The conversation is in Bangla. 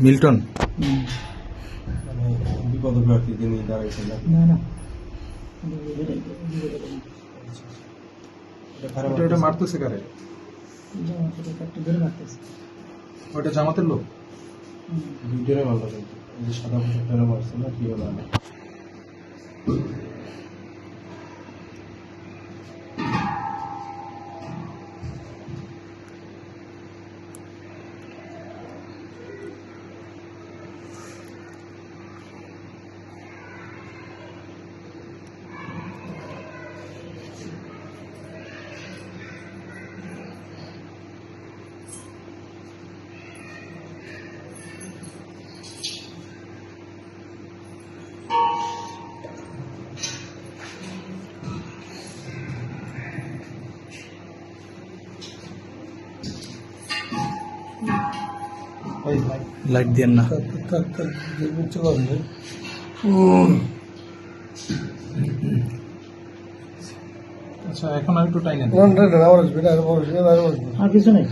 মিল্টন বিপদ প্রার্থী তিনি দাঁড়াইছেন না না এটা মারতেছে কারে? ওটা জামাতের লোক। দুইজনে মারলো কিন্তু এই যে সাদা পোশাকটা মারছে না কি হলো না লাইট দেন না। আচ্ছা এখন আর একটু টাইম আর কিছু নেই